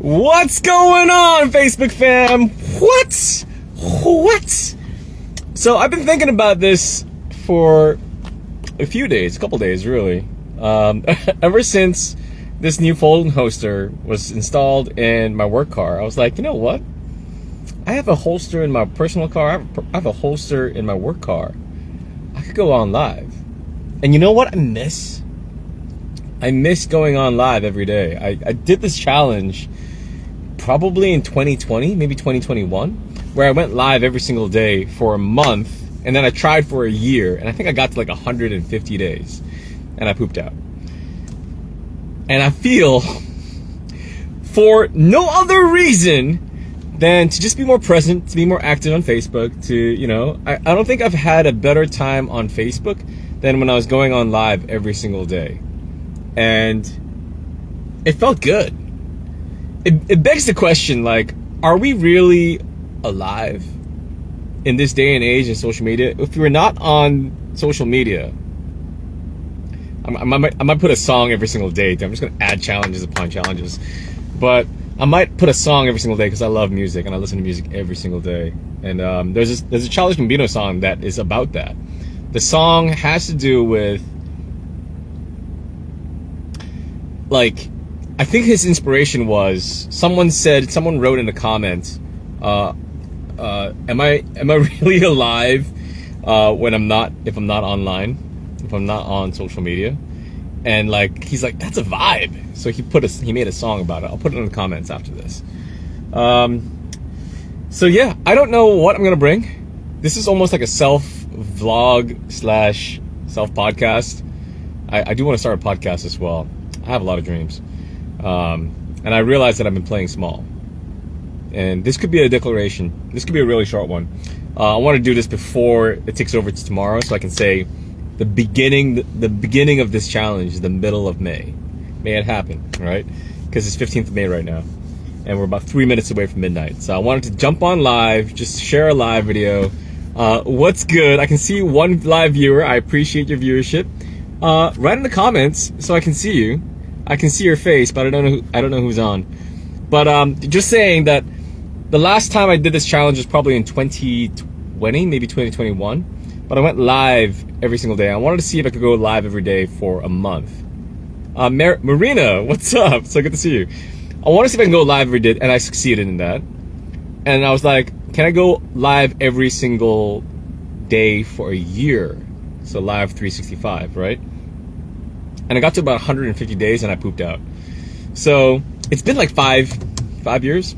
What's going on, Facebook fam? What? So I've been thinking about this for a couple days really. Ever since this new phone holster was installed in my work car, I was like, you know what? I have a holster in my personal car. I have a holster in my work car. I could go on live. And you know what I miss? I miss going on live every day. I did this challenge probably in 2020, maybe 2021, where I went live every single day for a month, and then I tried for a year, and I think I got to like 150 days, and I pooped out. And I feel, for no other reason than to just be more present, to be more active on Facebook, I don't think I've had a better time on Facebook than when I was going on live every single day. And it felt good. It begs the question, like, are we really alive in this day and age in social media? If we're not on social media, I might put a song every single day. I'm just going to add challenges upon challenges. But I might put a song every single day because I love music and I listen to music every single day. And there's a Childish Gambino song that is about that. The song has to do with, like, I think his inspiration was someone wrote in the comments, am I really alive if I'm not online, if I'm not on social media? And like, he's like, that's a vibe. So he made a song about it. I'll put it in the comments after this. So yeah, I don't know what I'm gonna bring. This is almost like a self vlog / self podcast. I do want to start a podcast as well. I have a lot of dreams. And I realize that I've been playing small. And this could be a declaration. This could be a really short one. I want to do this before it takes over to tomorrow, so I can say the beginning of this challenge is the middle of May. May it happen, right? Because it's 15th of May right now. And we're about 3 minutes away from midnight. So I wanted to jump on live, just share a live video. What's good? I can see one live viewer. I appreciate your viewership. Write in the comments so I can see you. I can see your face, but I don't know who's on. But just saying that the last time I did this challenge was probably in 2020, maybe 2021. But I went live every single day. I wanted to see if I could go live every day for a month. Marina, what's up? So good to see you. I want to see if I can go live every day, and I succeeded in that. And I was like, can I go live every single day for a year? So live 365, right? And I got to about 150 days and I pooped out. So it's been like five years.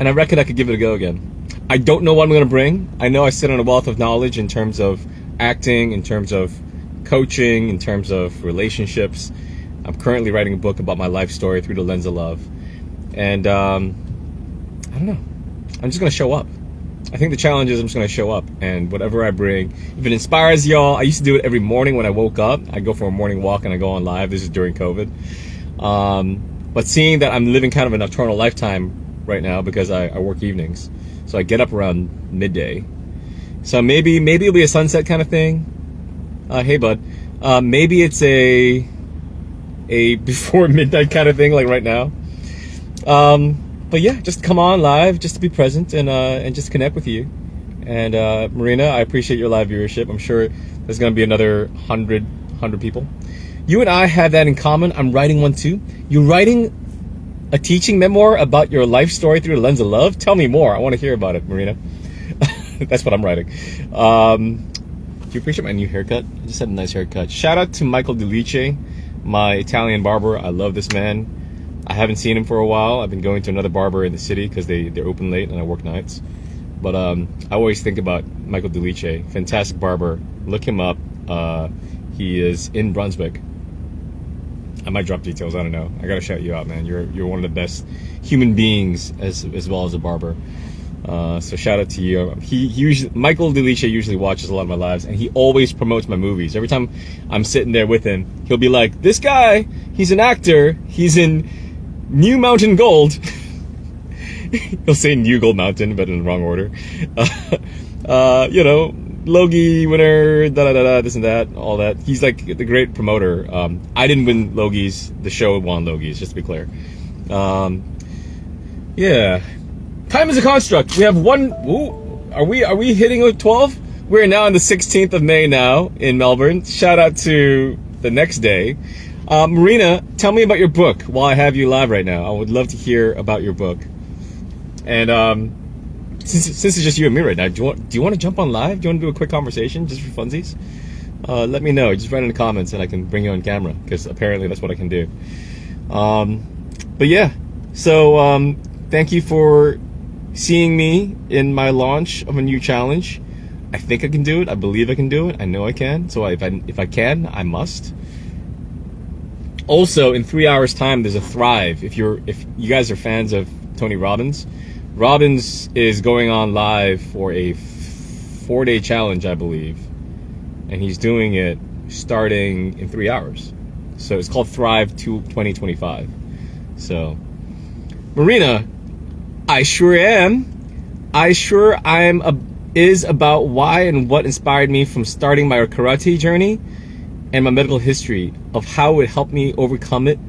And I reckon I could give it a go again. I don't know what I'm going to bring. I know I sit on a wealth of knowledge in terms of acting, in terms of coaching, in terms of relationships. I'm currently writing a book about my life story through the lens of love. And I don't know. I'm just going to show up. I think the challenge is I'm just going to show up, and whatever I bring, if it inspires y'all. I used to do it every morning when I woke up. I go for a morning walk and I go on live. This is during COVID. But seeing that I'm living kind of a nocturnal lifetime right now because I work evenings. So I get up around midday. So maybe it'll be a sunset kind of thing. Hey, bud. Maybe it's a before midnight kind of thing, like right now. But yeah, just come on live, just to be present and just connect with you. And Marina, I appreciate your live viewership. I'm sure there's going to be another 100 people. You and I have that in common. I'm writing one too. You're writing a teaching memoir about your life story through the lens of love? Tell me more. I want to hear about it, Marina. That's what I'm writing. Do you appreciate my new haircut? I just had a nice haircut. Shout out to Michael Delice, my Italian barber. I love this man. I haven't seen him for a while. I've been going to another barber in the city because they're open late and I work nights. But I always think about Michael Delice, fantastic barber. Look him up. He is in Brunswick. I might drop details. I don't know. I gotta shout you out, man. You're one of the best human beings as well as a barber. So shout out to you. Michael Delice usually watches a lot of my lives, and he always promotes my movies. Every time I'm sitting there with him, he'll be like, "This guy, he's an actor. He's in New Mountain Gold." He'll say New Gold Mountain, but in the wrong order. Logie winner, this and that, all that. He's like the great promoter. I didn't win Logies. The show won Logies, just to be clear. Um, yeah. Time is a construct. We have one. Ooh, are we hitting 12? We're now on the 16th of May now in Melbourne. Shout out to the next day. Marina, tell me about your book while I have you live right now. I would love to hear about your book. And since it's just you and me right now, do you want to jump on live? Do you want to do a quick conversation just for funsies? Let me know. Just write in the comments and I can bring you on camera because apparently that's what I can do. But yeah, so thank you for seeing me in my launch of a new challenge. I think I can do it. I believe I can do it. I know I can. So if I can, I must. Also, in 3 hours' time, there's a Thrive. If you guys are fans of Tony Robbins, Robbins is going on live for a 4-day challenge, I believe, and he's doing it starting in 3 hours. So it's called Thrive 2025. So, Marina, I sure am. Is about why and what inspired me from starting my karate journey and my medical history of how it helped me overcome it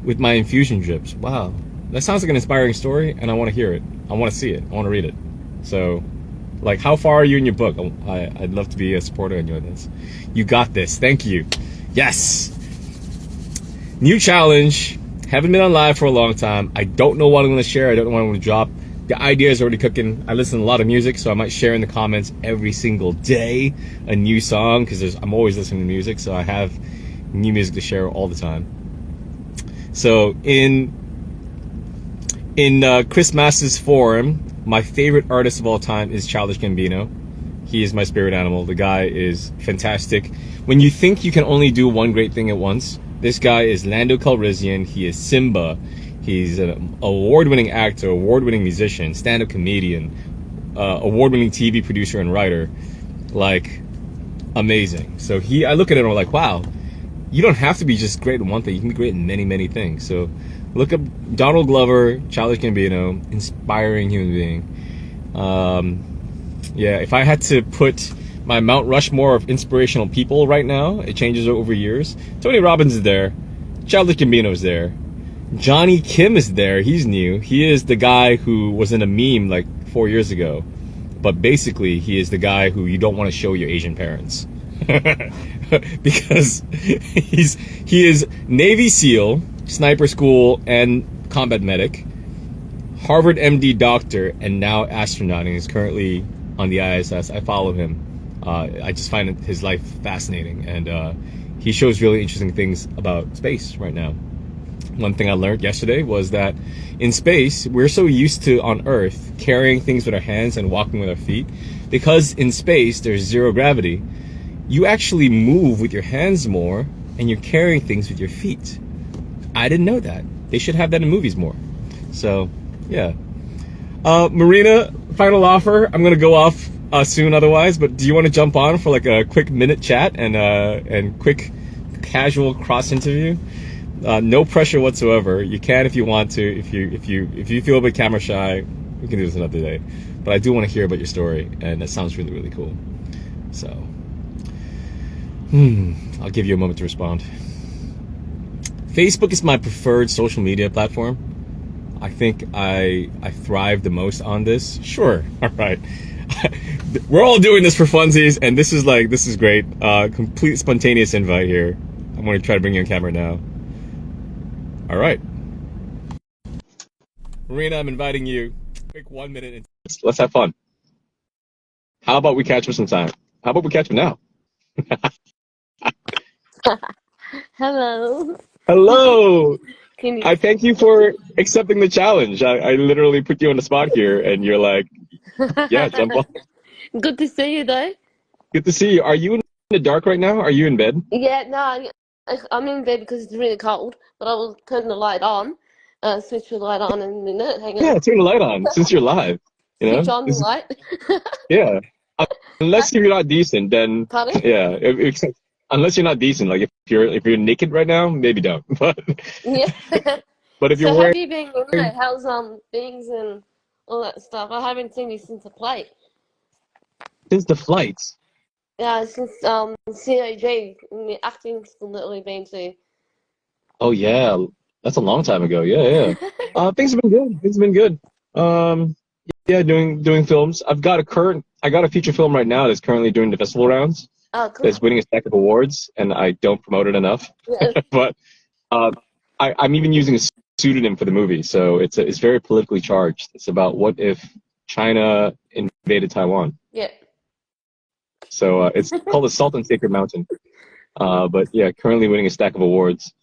with my infusion drips. Wow, that sounds like an inspiring story, and I want to hear it. I want to see it. I want to read it. So, like, how far are you in your book? I'd love to be a supporter on you on this. You got this. Thank you. Yes. New challenge. Haven't been on live for a long time. I don't know what I'm going to share. I don't know what I'm going to drop. The idea is already cooking. I listen to a lot of music, so I might share in the comments every single day a new song because I'm always listening to music, so I have new music to share all the time. So in Chris Mass's forum, my favorite artist of all time is Childish Gambino. He is my spirit animal. The guy is fantastic. When you think you can only do one great thing at once, this guy is Lando Calrissian. He is Simba. He's an award-winning actor, award-winning musician, stand-up comedian, award-winning TV producer and writer. Like, amazing. So I look at it and I'm like, wow, you don't have to be just great in one thing. You can be great in many, many things. So look up Donald Glover, Childish Gambino, inspiring human being. Yeah, if I had to put my Mount Rushmore of inspirational people right now, it changes over years. Tony Robbins is there. Childish Gambino is there. Johnny Kim is there. He's new. He is the guy who was in a meme like 4 years ago. But basically, he is the guy who you don't want to show your Asian parents. Because he is Navy SEAL, sniper school, and combat medic, Harvard MD doctor, and now astronaut, and he's currently on the ISS. I follow him. I just find his life fascinating, and he shows really interesting things about space right now. One thing I learned yesterday was that in space, we're so used to, on Earth, carrying things with our hands and walking with our feet. Because in space, there's zero gravity, you actually move with your hands more, and you're carrying things with your feet. I didn't know that. They should have that in movies more. So, yeah. Marina, final offer. I'm going to go off soon otherwise, but do you want to jump on for like a quick minute chat and quick casual cross interview? No pressure whatsoever. You can if you want to. If you feel a bit camera shy, we can do this another day. But I do want to hear about your story, and that sounds really, really cool. So, I'll give you a moment to respond. Facebook is my preferred social media platform. I think I thrive the most on this. Sure. All right. We're all doing this for funsies, and this is great. Complete spontaneous invite here. I'm going to try to bring you on camera now. All right. Marina, I'm inviting you. Quick 1 minute. Let's have fun. How about we catch up sometime? How about we catch up now? Hello. Hello. Can you? I thank you for accepting the challenge. I literally put you on the spot here, and you're like, yeah, jump on. Good to see you, though. Good to see you. Are you in the dark right now? Are you in bed? Yeah, no, I'm in bed because it's really cold, but I will turn the light on. Switch the light on in a minute. Hang on. Yeah, turn the light on since you're live. You Switch know, on the light. yeah. Unless you're not decent, then Pardon? yeah. Unless you're not decent, like if you're naked right now, maybe don't. Yeah. But if you're So have wearing you been alright? How's things and all that stuff? I haven't seen you since the plate. since the flights, Yeah, since COG, the acting school that we've been to. oh yeah, That's a long time ago. Yeah, yeah. Things have been good. Things have been good. Um, yeah, doing films. I got a feature film right now that's currently doing the festival rounds. Oh, cool. That's winning a stack of awards, and I don't promote it enough. Yeah. But uh, I'm even using a pseudonym for the movie, so it's very politically charged. It's about what if China invaded Taiwan. Yeah. So it's called The Salt and Sacred Mountain. But yeah, currently winning a stack of awards.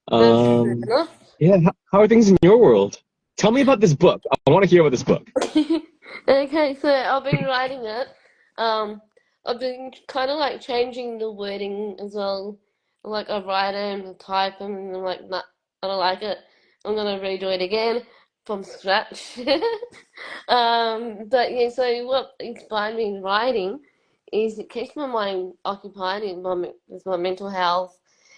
That's fair Um, enough. yeah, how are things in your world? Tell me about this book. I want to hear about this book. Okay, so I've been writing it. Um, I've been kind of like changing the wording as well. Like I write it and type them, and I'm like, nah, I don't like it. I'm gonna redo it again from scratch. But yeah, so what inspired me in writing is it keeps my mind occupied with my mental health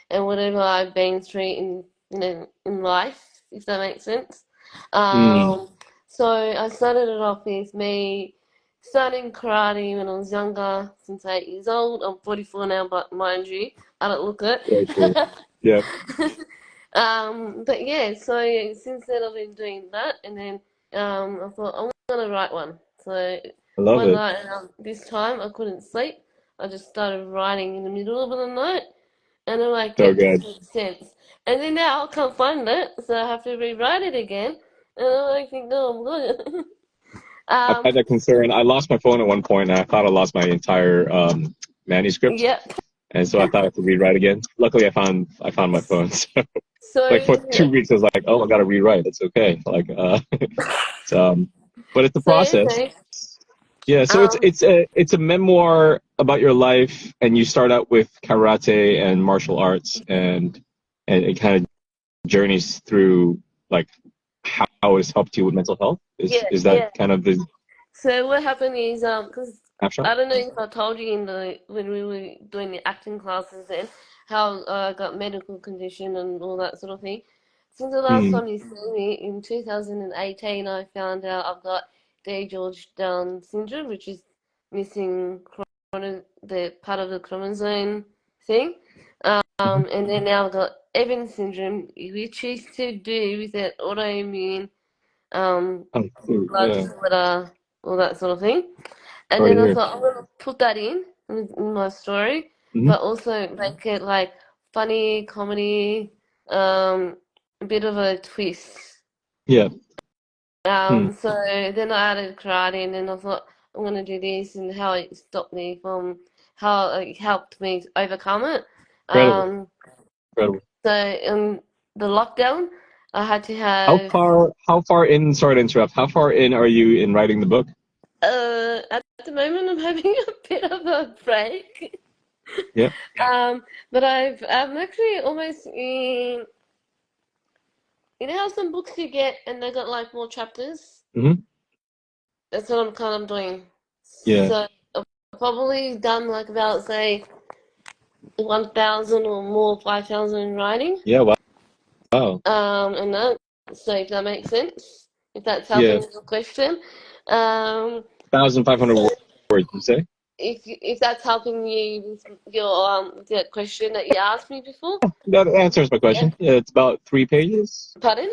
and whatever I've been through in life, if that makes sense. Mm, Um, so I started it off with me starting karate when I was younger, since 8 years old. I'm 44 now, but mind you, I don't look it. very cool. Yeah, But yeah, so since then I've been doing that, and then I thought I'm gonna write one. So I love one it. night this time I couldn't sleep. I just started writing in the middle of the night, and I'm like, So yep, this good. makes sense. And then now I can't find it, so I have to rewrite it again. And I'm like, no, I'm good. I've Um, had that concern. I lost my phone at one point, and I thought I lost my entire manuscript, yep. and so I thought I could rewrite again. Luckily, I found my phone. So, like for So 2 weeks, I was like, oh, I got to rewrite. It's okay. Like, so, but it's a so process. anyway, Yeah, so um, it's a memoir about your life, and you start out with karate and martial arts, and it kind of journeys through like how it has helped you with mental health. yeah, Is that yeah. kind of the So what happened is, because snapshot? I don't know if I told you in the when we were doing the acting classes then, how I got medical condition and all that sort of thing. Since the last Mm, time you saw me in 2018, I found out I've got Day George Down syndrome, which is missing the part of the chromosome thing. mhm. And then now I've got Evans syndrome, which is to do with that autoimmune um, Oh, cool. blood Yeah, disorder, all that sort of thing. And sorry to then I hear. thought I'm gonna put that in my story, Hmm. but also make it like funny, comedy, a bit of a twist. Yeah. Hmm. So then I added karate, and then I thought I'm gonna do this and how it stopped me from how it helped me overcome it. Incredible. Um, Incredible. so in the lockdown, I had to have How far in, sorry to interrupt, how far in are you in writing the book? at the moment I'm having a bit of a break. Yeah. But I'm actually almost in. You know how some books you get and they got like more chapters? Hmm. That's what I'm kind of doing. Yeah. So I've probably done like about say 1,000 or more, 5,000 in writing. Yeah. Wow. Wow. And that. So if that makes sense, if that's Yeah. helping with your question. Um, 1,500 so words, you say? if that's helping you with your the question that you asked me before. That answers my Yeah. question. Yeah, it's about 3 pages, Pardon?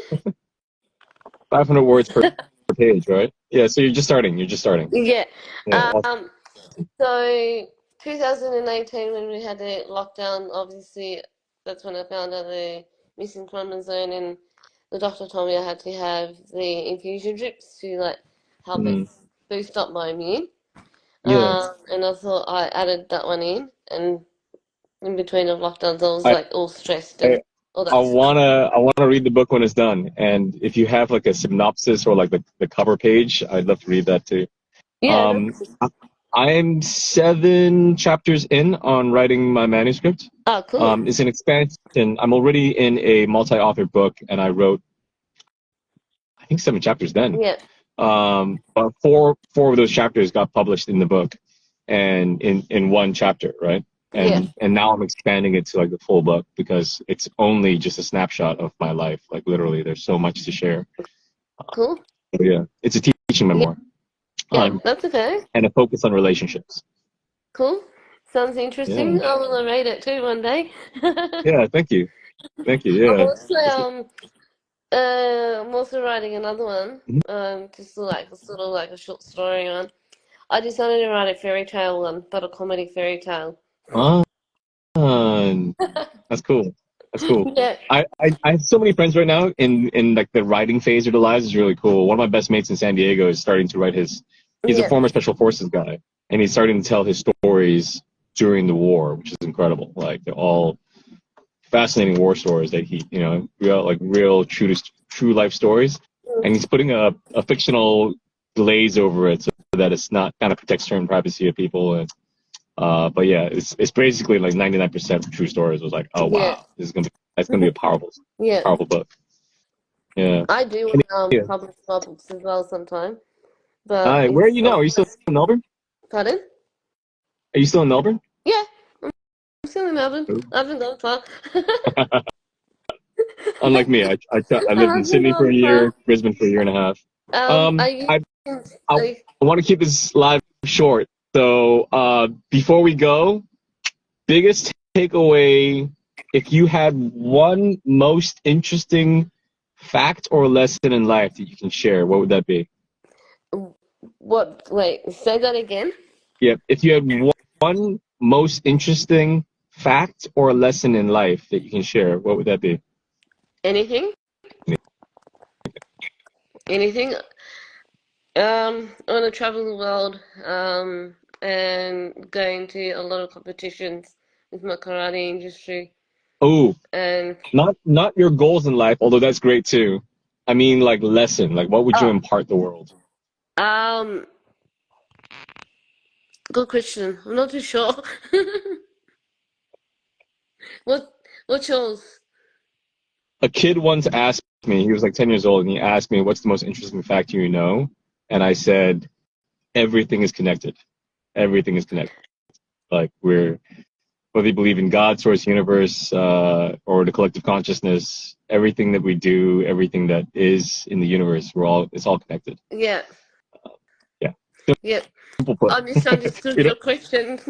500 words per page, right? Yeah. So you're just starting. You're just starting. Yeah. Yeah. Awesome. So 2018 when we had the lockdown, obviously that's when I found out the missing chromosome, and the doctor told me I had to have the infusion drips to like help it Mm, boost up my immune. yeah. And I thought I added that one in, and in between the lockdowns I was I, like all stressed I and all I that stuff. wanna read the book when it's done. And if you have like a synopsis or like the cover page, I'd love to read that too. Yeah, Um, that's I'm 7 chapters in on writing my manuscript. oh cool. It's an expansion. I'm already in a multi-author book, and I wrote, I think, 7 chapters then. Yeah, But four of those chapters got published in the book, and in one chapter, right? yeah, And now I'm expanding it to like the full book because it's only just a snapshot of my life. Like literally, there's so much to share. cool. So, yeah, it's a teaching Yeah, memoir, yeah, um, that's okay. and a focus on relationships. Cool. Sounds Yeah, interesting. I want to read it too one day. yeah. Thank you, thank you. I'm Yeah. also I'm also writing another one. Mhm. Just like a sort of like a short story one. I decided to write a fairy tale one, but a comedy fairy tale. Fun. That's cool. That's cool. Yeah, I have so many friends right now in like the writing phase of their lives. Is really cool. One of my best mates in San Diego is starting to write his. He's a yeah, former special forces guy, and he's starting to tell his stories during the war, which is incredible. Like they're all fascinating war stories that he, real true life stories, and he's putting a fictional glaze over it so that it's not kind of protects certain privacy of people. And but yeah, it's basically like 99% true stories. It was like, oh yeah, wow, that's gonna be a yeah. powerful book. Yeah. I do And, yeah. publish my books as well sometimes, but Where are it's you now? Are you still always in Melbourne? pardon. Are you still in Melbourne? Yeah, I'm still in Melbourne. Ooh. I haven't gone far. Unlike me, I I lived in haven't Sydney for gone a far. year, Brisbane for a year and a half. Are Um, you? I I, Are you I want to keep this live short. So before we go, biggest takeaway, if you had one most interesting fact or lesson in life that you can share, what would that be? what? Wait, say that again. Yeah, if you had one most interesting fact or lesson in life that you can share, what would that be? Anything? Anything? I want to travel the world, and going to a lot of competitions with my karate industry. Oh, And not your goals in life, although that's great too. I mean, like lesson, like what would you oh, impart the world? um, good question. I'm not too sure. What what's yours? A kid once asked me, he was like 10 years old, and he asked me, what's the most interesting fact you know? And I said, everything is connected. Everything is connected. Like whether you believe in God, source, universe, or the collective consciousness, everything that we do, everything that is in the universe, it's all connected. Yeah, Yeah. yeah. Simple put. I misunderstood You know, your question.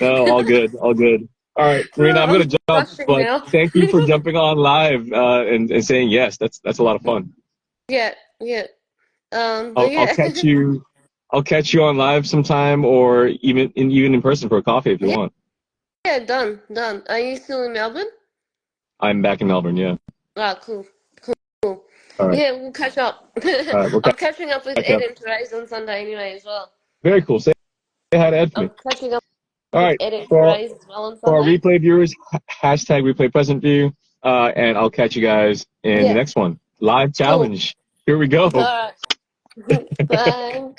no, all good, all good. All right, Marina, I'm I'm gonna jump, blushing but now. thank you for jumping on live and saying yes. That's a lot of fun. Yeah, yeah. But I'll yeah, catch you. I'll catch you on live sometime, or even in person for a coffee if you yeah, want. yeah. Done, done. Are you still in Melbourne? I'm back in Melbourne. Yeah. Ah, cool, cool. All right. Yeah, we'll catch up. All right. We'll I'm catching up with catch Ed up. and Therese on Sunday anyway as well. Very cool. Say hi to Ed for I'm me. catching up All with right. Ed and For Therese as well on for our Sunday. replay viewers, hashtag replay present view, and I'll catch you guys in the Yeah, next one. Live cool. challenge. Here we go. All right. Bye.